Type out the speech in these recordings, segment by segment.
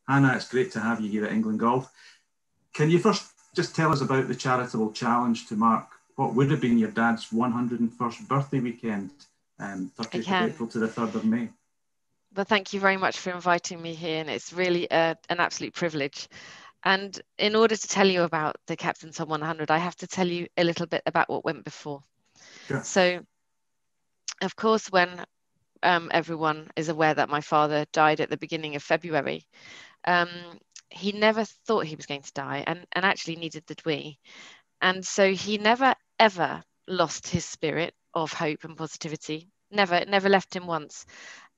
Hannah, it's great to have you here at England Golf. Can you first just tell us about the charitable challenge to mark what would have been your dad's 101st birthday weekend, 30th of April to the 3rd of May? Well, thank you very much for inviting me here, and it's really an absolute privilege. And in order to tell you about the Captain's Hon 100, I have to tell you a little bit about what went before. Sure. So, of course, when everyone is aware that my father died at the beginning of February, he never thought he was going to die, and actually neither did we. And so he never, ever lost his spirit of hope and positivity. Never left him once.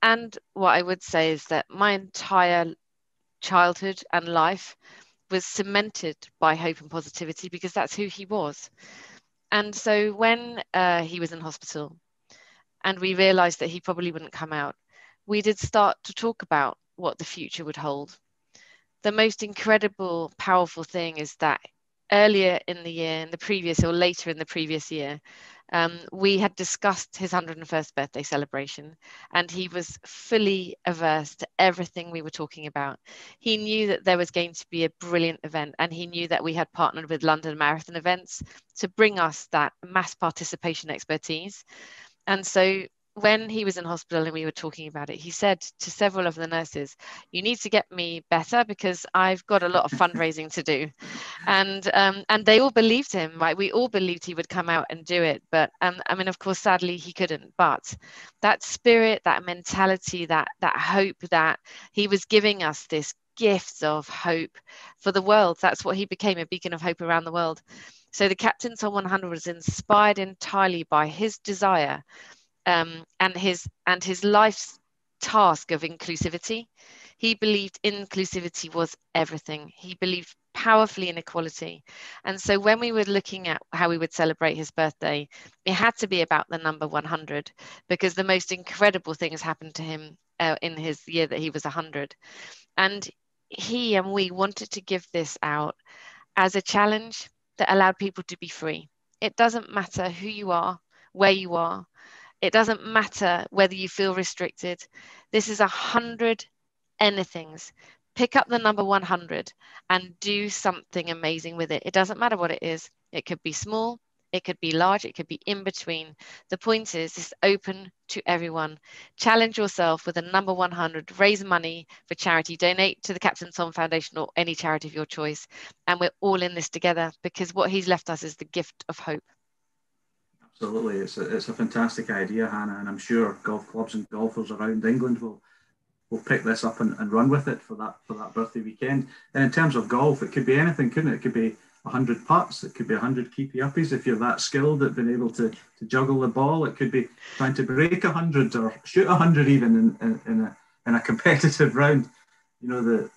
And what I would say is that my entire childhood and life was cemented by hope and positivity, because that's who he was. And so when he was in hospital and we realized that he probably wouldn't come out, we did start to talk about what the future would hold. The most incredible, powerful thing is that earlier in the year, in the previous or later in the previous year, we had discussed his 101st birthday celebration, and he was fully averse to everything we were talking about. He knew that there was going to be a brilliant event, and he knew that we had partnered with London Marathon Events to bring us that mass participation expertise. And so when he was in hospital and we were talking about it, he said to several of the nurses, "You need to get me better because I've got a lot of fundraising to do." And they all believed him, right? We all believed he would come out and do it. But I mean, of course, sadly, he couldn't. But that spirit, that mentality, that hope, that he was giving us this gift of hope for the world. That's what he became, a beacon of hope around the world. So the Captain's Hon 100 was inspired entirely by his desire and his life's task of inclusivity. He believed inclusivity was everything. He believed powerfully in equality. And so when we were looking at how we would celebrate his birthday, it had to be about the number 100, because the most incredible things happened to him in his year that he was 100. And he and we wanted to give this out as a challenge that allowed people to be free. It doesn't matter who you are, where you are. It doesn't matter whether you feel restricted. This is 100 anythings. Pick up the number 100 and do something amazing with it. It doesn't matter what it is. It could be small, it could be large, it could be in between. The point is, it's open to everyone. Challenge yourself with a number 100, raise money for charity, donate to the Captain's Hon Foundation or any charity of your choice. And we're all in this together, because what he's left us is the gift of hope. Absolutely, it's a fantastic idea, Hannah, and I'm sure golf clubs and golfers around England will pick this up and run with it for that birthday weekend. And in terms of golf, it could be anything, couldn't it? It could be 100 putts, it could be 100 keepy uppies if you're that skilled at being able to juggle the ball. It could be trying to break 100 or shoot 100 even in a competitive round. You know,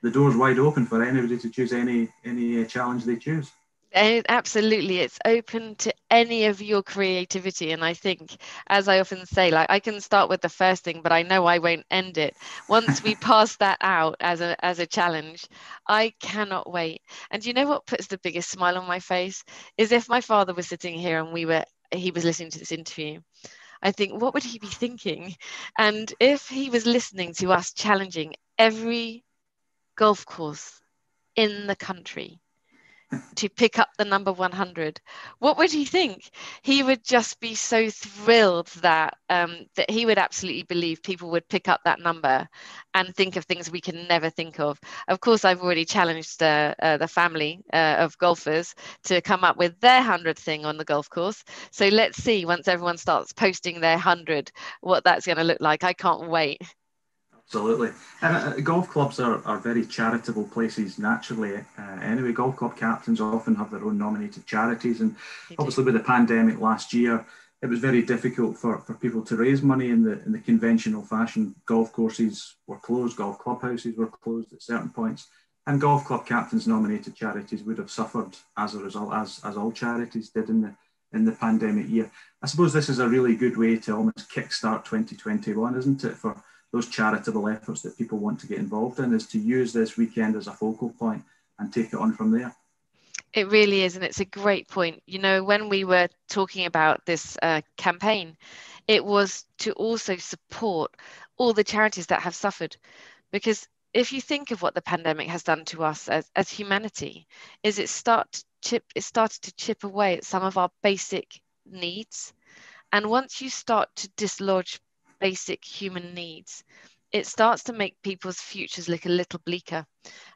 the door's wide open for anybody to choose any challenge they choose. Absolutely, it's open to any of your creativity. And I think, as I often say, like, I can start with the first thing, but I know I won't end it. Once we pass that out as a challenge, I cannot wait. And you know what puts the biggest smile on my face is if my father was sitting here and he was listening to this interview. I think, what would he be thinking? And if he was listening to us challenging every golf course in the country to pick up the number 100, what would he think? He would just be so thrilled that that he would absolutely believe people would pick up that number and think of things we can never think of. Of course, I've already challenged the family of golfers to come up with their 100 thing on the golf course. So let's see, once everyone starts posting their 100, what that's going to look like. I can't wait. Absolutely. And golf clubs are very charitable places naturally. Anyway, golf club captains often have their own nominated charities. And obviously with the pandemic last year, it was very difficult for people to raise money in the conventional fashion. Golf courses were closed, golf clubhouses were closed at certain points. And golf club captains nominated charities would have suffered as a result, as all charities did in the pandemic year. I suppose this is a really good way to almost kickstart 2021, isn't it, for those charitable efforts that people want to get involved in, is to use this weekend as a focal point and take it on from there. It really is, and it's a great point. You know, when we were talking about this campaign, it was to also support all the charities that have suffered, because if you think of what the pandemic has done to us as humanity, is it started to chip away at some of our basic needs. And once you start to dislodge basic human needs, it starts to make people's futures look a little bleaker.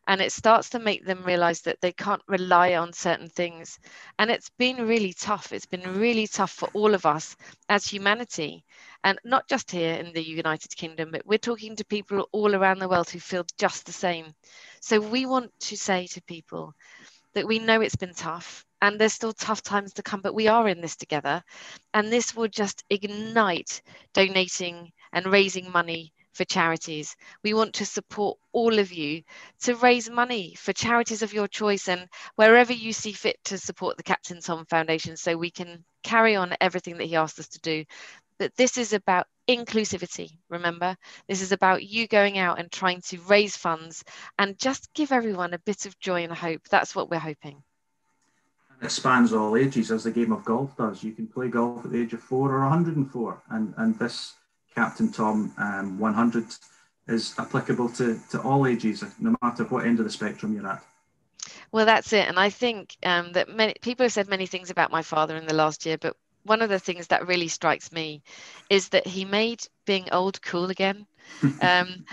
And it starts to make them realize that they can't rely on certain things. And it's been really tough. It's been really tough for all of us as humanity. And not just here in the United Kingdom, but we're talking to people all around the world who feel just the same. So we want to say to people that we know it's been tough and there's still tough times to come, but we are in this together. And this will just ignite donating and raising money for charities. We want to support all of you to raise money for charities of your choice and wherever you see fit to support the Captain Tom Foundation so we can carry on everything that he asked us to do. But this is about inclusivity, remember? This is about you going out and trying to raise funds and just give everyone a bit of joy and hope. That's what we're hoping. It spans all ages, as the game of golf does. You can play golf at the age of 4 or 104, and this Captain Tom 100 is applicable to all ages, no matter what end of the spectrum you're at. Well, that's it. And I think that many people have said many things about my father in the last year, but one of the things that really strikes me is that he made being old cool again.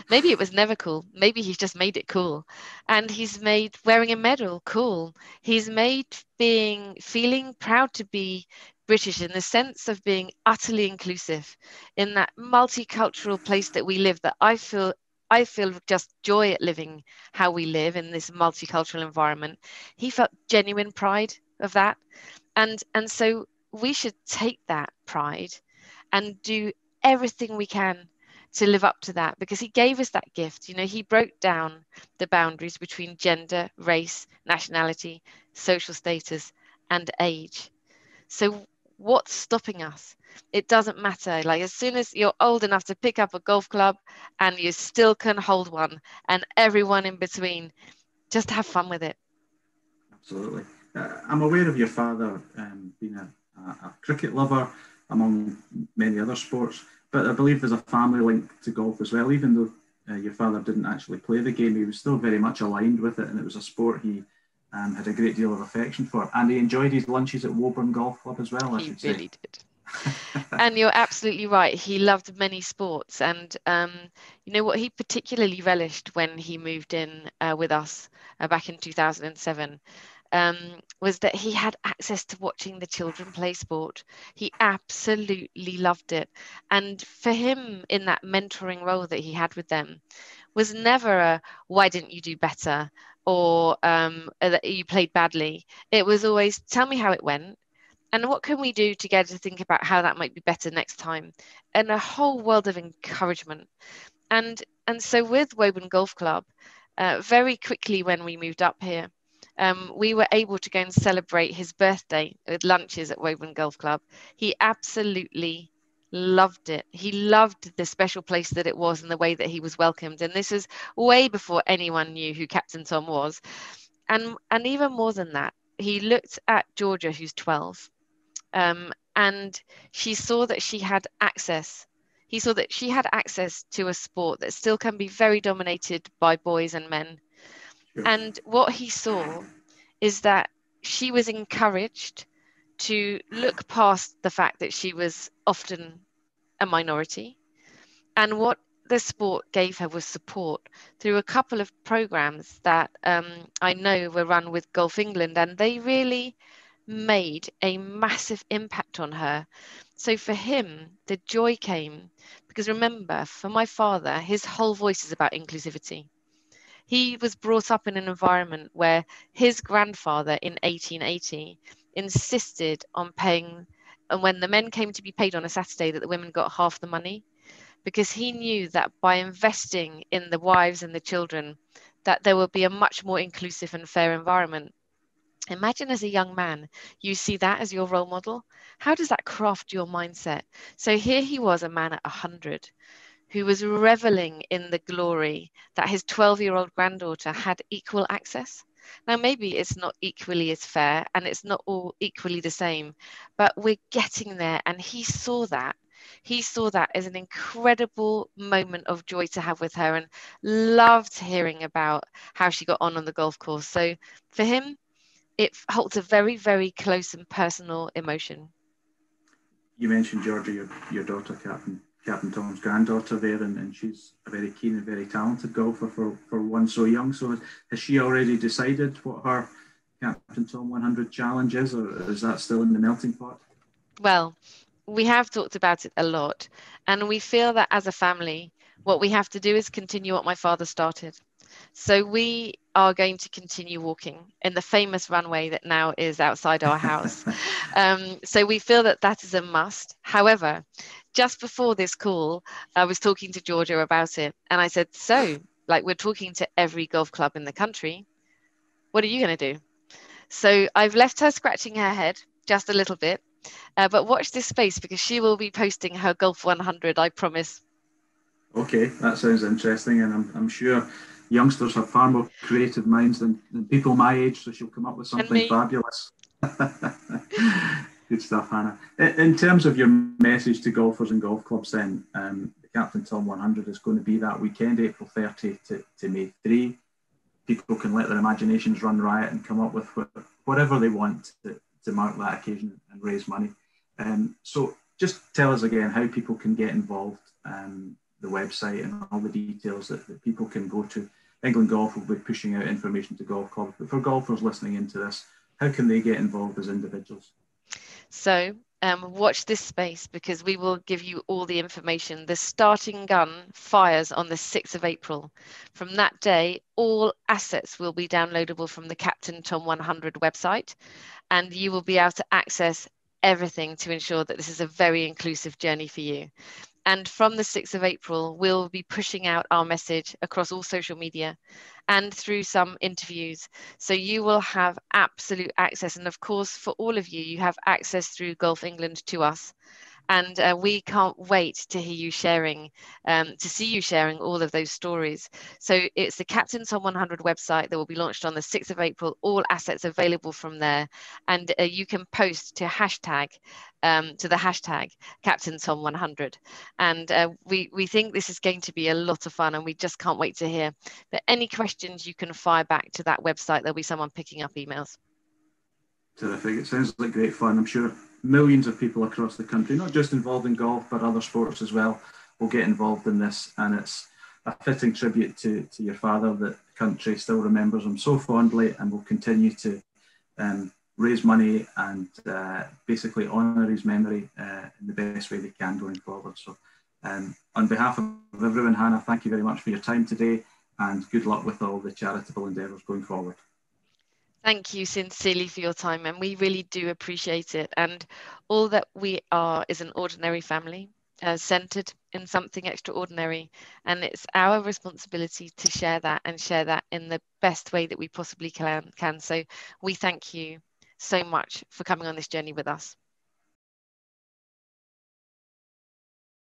Maybe it was never cool. Maybe he's just made it cool. And he's made wearing a medal cool. He's made feeling proud to be British in the sense of being utterly inclusive in that multicultural place that we live, that I feel just joy at living how we live in this multicultural environment. He felt genuine pride of that. And so we should take that pride and do everything we can to live up to that, because he gave us that gift. You know, he broke down the boundaries between gender, race, nationality, social status, and age. So what's stopping us? It doesn't matter. Like, as soon as you're old enough to pick up a golf club and you still can hold one, and everyone in between, just have fun with it. Absolutely. I'm aware of your father being a cricket lover, among many other sports, but I believe there's a family link to golf as well. Even though your father didn't actually play the game, he was still very much aligned with it, and it was a sport he had a great deal of affection for. And he enjoyed his lunches at Woburn Golf Club as well, I should say. He really did. And you're absolutely right. He loved many sports. And you know what he particularly relished when he moved in with us back in 2007 was that he had access to watching the children play sport. He absolutely loved it. And for him, in that mentoring role that he had with them, was never a why didn't you do better, or that you played badly. It was always, tell me how it went and what can we do together to think about how that might be better next time, and a whole world of encouragement. And so with Woburn Golf Club, very quickly when we moved up here, we were able to go and celebrate his birthday with lunches at Woburn Golf Club. He absolutely loved it. He loved the special place that it was and the way that he was welcomed. And this is way before anyone knew who Captain Tom was. And even more than that, he looked at Georgia, who's 12, and she saw that she had access. He saw that she had access to a sport that still can be very dominated by boys and men. Sure. And what he saw is that she was encouraged to look past the fact that she was often a minority. And what the sport gave her was support through a couple of programs that I know were run with Golf England, and they really made a massive impact on her. So for him, the joy came because, remember, for my father, his whole voice is about inclusivity. He was brought up in an environment where his grandfather in 1880 insisted on paying, and when the men came to be paid on a Saturday, that the women got half the money, because he knew that by investing in the wives and the children, that there would be a much more inclusive and fair environment. Imagine as a young man, you see that as your role model. How does that craft your mindset? So here he was, a man at 100, who was reveling in the glory that his 12-year-old granddaughter had equal access. Now, maybe it's not equally as fair and it's not all equally the same, but we're getting there. And he saw that. he saw that as an incredible moment of joy to have with her, and loved hearing about how she got on the golf course. So for him, it holds a very, very close and personal emotion. You mentioned Georgia, your daughter, Captain Tom's granddaughter there, and she's a very keen and very talented golfer for one so young. So has she already decided what her Captain Tom 100 challenge is, or is that still in the melting pot? Well, we have talked about it a lot, and we feel that as a family, what we have to do is continue what my father started. So we are going to continue walking in the famous runway that now is outside our house. So we feel that that is a must. However, just before this call, I was talking to Georgia about it, and I said, so, like, we're talking to every golf club in the country. What are you going to do? So I've left her scratching her head just a little bit, but watch this space because she will be posting her Golf 100, I promise. Okay, that sounds interesting, and I'm sure youngsters have far more creative minds than people my age, so she'll come up with something fabulous. Good stuff, Hannah. In terms of your message to golfers and golf clubs, then, the Captain Tom 100 is going to be that weekend, April 30 to May 3. People can let their imaginations run riot and come up with whatever they want to mark that occasion and raise money. So just tell us again how people can get involved, the website and all the details that people can go to. England Golf will be pushing out information to golf clubs, but for golfers listening into this, how can they get involved as individuals? So watch this space because we will give you all the information. The starting gun fires on the 6th of April. From that day, all assets will be downloadable from the Captain Tom 100 website, and you will be able to access everything to ensure that this is a very inclusive journey for you. And from the 6th of April, we'll be pushing out our message across all social media and through some interviews. So you will have absolute access. And of course, for all of you, you have access through Golf England to us. And we can't wait to hear you sharing, to see you sharing all of those stories. So it's the Captain Tom 100 website that will be launched on the 6th of April, all assets available from there. And you can post to the hashtag Captain Tom 100. And we think this is going to be a lot of fun, and we just can't wait to hear. But any questions you can fire back to that website, there'll be someone picking up emails. Terrific. It sounds like great fun. I'm sure millions of people across the country, not just involved in golf, but other sports as well, will get involved in this. And it's a fitting tribute to your father that the country still remembers him so fondly, and will continue to raise money and basically honour his memory in the best way they can going forward. So on behalf of everyone, Hannah, thank you very much for your time today, and good luck with all the charitable endeavours going forward. Thank you sincerely for your time, and we really do appreciate it. And all that we are is an ordinary family, centered in something extraordinary. And it's our responsibility to share that in the best way that we possibly can. So we thank you so much for coming on this journey with us.